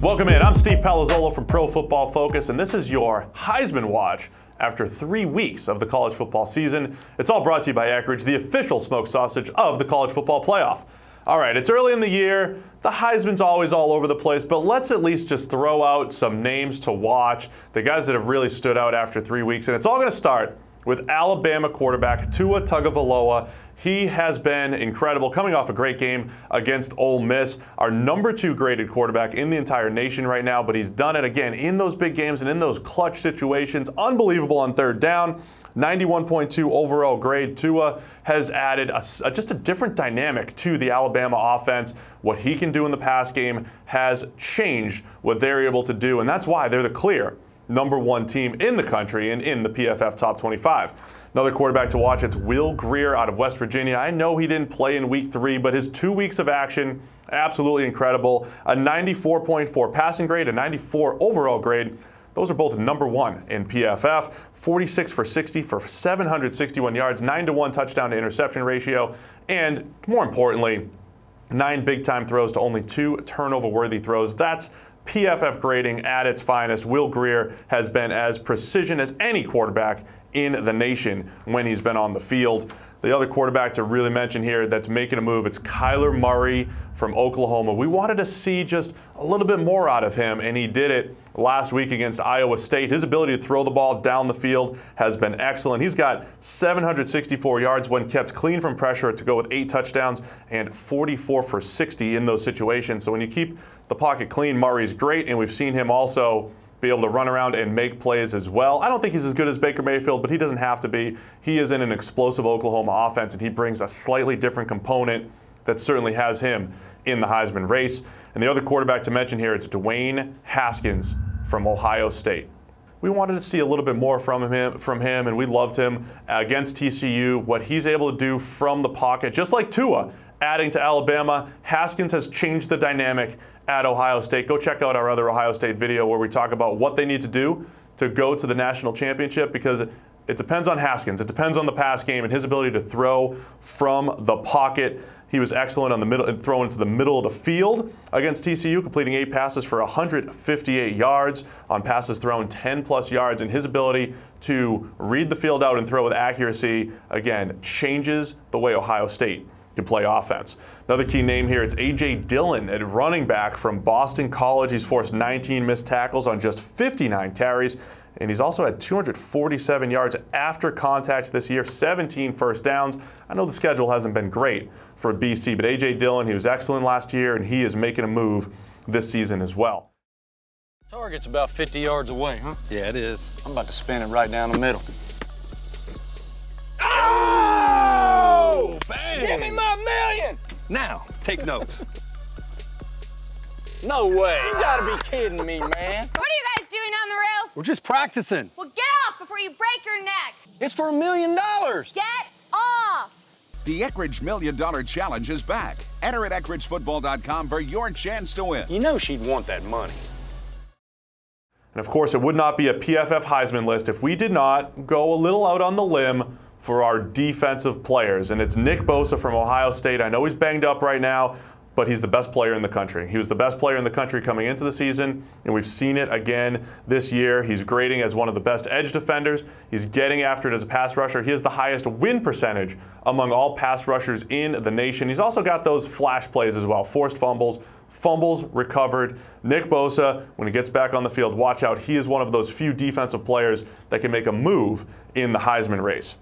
Welcome in. I'm Steve Palazzolo from Pro Football Focus, and this is your Heisman Watch after 3 weeks of the college football season. It's all brought to you by Eckrich, the official smoked sausage of the college football playoff. All right, it's early in the year. The Heisman's always all over the place, but let's at least just throw out some names to watch, the guys that have really stood out after 3 weeks, and it's all going to start with Alabama quarterback Tua Tagovailoa. He has been incredible, coming off a great game against Ole Miss, our number 2 graded quarterback in the entire nation right now, but he's done it again in those big games and in those clutch situations. Unbelievable on third down, 91.2 overall grade. Tua has added just a different dynamic to the Alabama offense. What he can do in the pass game has changed what they're able to do, and that's why they're the clear number 1 team in the country and in the PFF Top 25. Another quarterback to watch, it's Will Grier out of West Virginia. I know he didn't play in week 3, but his 2 weeks of action, absolutely incredible. A 94.4 passing grade, a 94 overall grade. Those are both number 1 in PFF. 46 for 60 for 761 yards, 9-to-1 touchdown to interception ratio, and more importantly, 9 big-time throws to only 2 turnover-worthy throws. That's PFF grading at its finest. Will Grier has been as precision as any quarterback in the nation when he's been on the field. The other quarterback to really mention here that's making a move, it's Kyler Murray from Oklahoma. We wanted to see just a little bit more out of him, and he did it last week against Iowa State. His ability to throw the ball down the field has been excellent. He's got 764 yards when kept clean from pressure to go with 8 touchdowns and 44 for 60 in those situations. So when you keep the pocket clean, Murray's great, and we've seen him also be able to run around and make plays as well. I don't think he's as good as Baker Mayfield, but he doesn't have to be. He is in an explosive Oklahoma offense, and he brings a slightly different component that certainly has him in the Heisman race. And the other quarterback to mention here, it's Dewayne Haskins from Ohio State. We wanted to see a little bit more from him, and we loved him against TCU, what he's able to do from the pocket, just like Tua. Adding to Alabama, Haskins has changed the dynamic at Ohio State. Go check out our other Ohio State video where we talk about what they need to do to go to the national championship, because it depends on Haskins. It depends on the pass game and his ability to throw from the pocket. He was excellent on the middle and throwing to the middle of the field against TCU, completing 8 passes for 158 yards on passes thrown 10+ yards. And his ability to read the field out and throw with accuracy, again, changes the way Ohio State can play offense. Another key name here, it's A.J. Dillon, a running back from Boston College. He's forced 19 missed tackles on just 59 carries, and he's also had 247 yards after contact this year, 17 first downs. I know the schedule hasn't been great for BC, but A.J. Dillon, he was excellent last year, and he is making a move this season as well. Target's about 50 yards away, huh? Yeah, it is. I'm about to spin it right down the middle. Oh! Bang! Give me my million! Now, take notes. No way. You gotta be kidding me, man. What are you guys doing on the roof? We're just practicing. Well, get off before you break your neck. It's for $1 million. Get off. The Eckrich $1 Million Challenge is back. Enter at EckrichFootball.com for your chance to win. You know she'd want that money. And of course, it would not be a PFF Heisman list if we did not go a little out on the limb for our defensive players. And it's Nick Bosa from Ohio State. I know he's banged up right now, but he's the best player in the country. He was the best player in the country coming into the season, and we've seen it again this year. He's grading as one of the best edge defenders. He's getting after it as a pass rusher. He has the highest win percentage among all pass rushers in the nation. He's also got those flash plays as well, forced fumbles, fumbles recovered. Nick Bosa, when he gets back on the field, watch out. He is one of those few defensive players that can make a move in the Heisman race.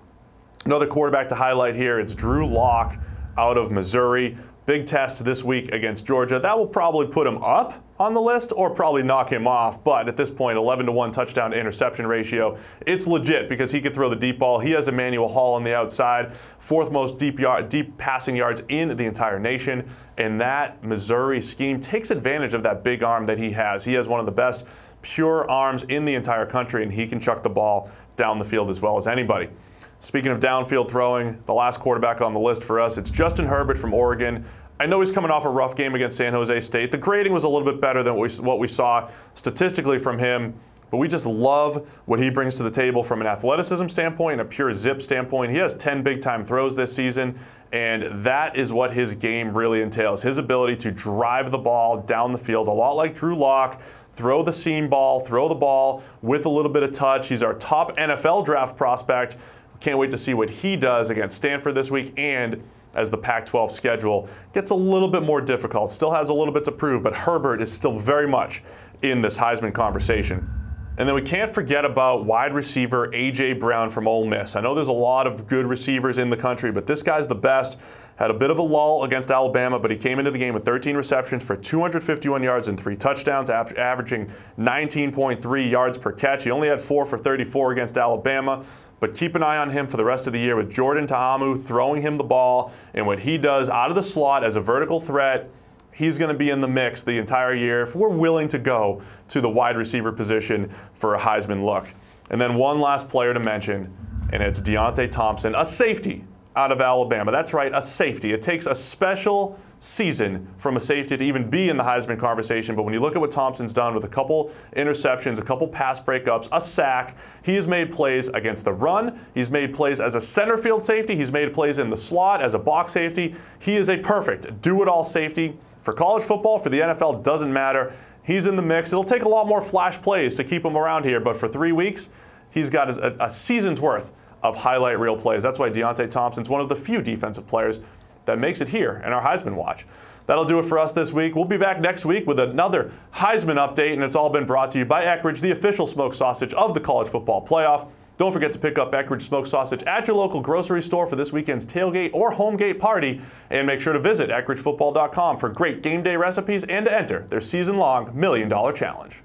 Another quarterback to highlight here, it's Drew Lock out of Missouri. Big test this week against Georgia. That will probably put him up on the list or probably knock him off. But at this point, 11-to-1 touchdown to interception ratio. It's legit because he can throw the deep ball. He has Emmanuel Hall on the outside, 4th most deep passing yards in the entire nation. And that Missouri scheme takes advantage of that big arm that he has. He has one of the best pure arms in the entire country, and he can chuck the ball down the field as well as anybody. Speaking of downfield throwing, the last quarterback on the list for us, it's Justin Herbert from Oregon. I know he's coming off a rough game against San Jose State. The grading was a little bit better than what we saw statistically from him but we just love what he brings to the table from an athleticism standpoint and a pure zip standpoint. He has 10 big-time throws this season, and that is what his game really entails. His ability to drive the ball down the field, a lot like Drew Lock, throw the seam ball, throw the ball with a little bit of touch. He's our top NFL draft prospect. Can't wait to see what he does against Stanford this week, and as the Pac-12 schedule gets a little bit more difficult. Still has a little bit to prove, but Herbert is still very much in this Heisman conversation. And then we can't forget about wide receiver A.J. Brown from Ole Miss. I know there's a lot of good receivers in the country, but this guy's the best. Had a bit of a lull against Alabama, but he came into the game with 13 receptions for 251 yards and 3 touchdowns, averaging 19.3 yards per catch. He only had 4 for 34 against Alabama. But keep an eye on him for the rest of the year with Jordan Ta'amu throwing him the ball, and what he does out of the slot as a vertical threat. He's going to be in the mix the entire year if we're willing to go to the wide receiver position for a Heisman look. And then one last player to mention, and it's Deonte Thompson, a safety out of Alabama. That's right, a safety. It takes a special season from a safety to even be in the Heisman conversation, but when you look at what Thompson's done with a couple interceptions, a couple pass breakups, a sack, he has made plays against the run, he's made plays as a center field safety, he's made plays in the slot as a box safety. He is a perfect do-it-all safety. For college football, for the NFL, doesn't matter. He's in the mix. It'll take a lot more flash plays to keep him around here, but for 3 weeks, he's got a season's worth of highlight reel plays. That's why Deonte Thompson's one of the few defensive players that makes it here in our Heisman Watch. That'll do it for us this week. We'll be back next week with another Heisman update, and it's all been brought to you by Eckrich, the official smoked sausage of the college football playoff. Don't forget to pick up Eckrich smoked sausage at your local grocery store for this weekend's tailgate or homegate party, and make sure to visit EckrichFootball.com for great game day recipes and to enter their season-long $1 Million Challenge.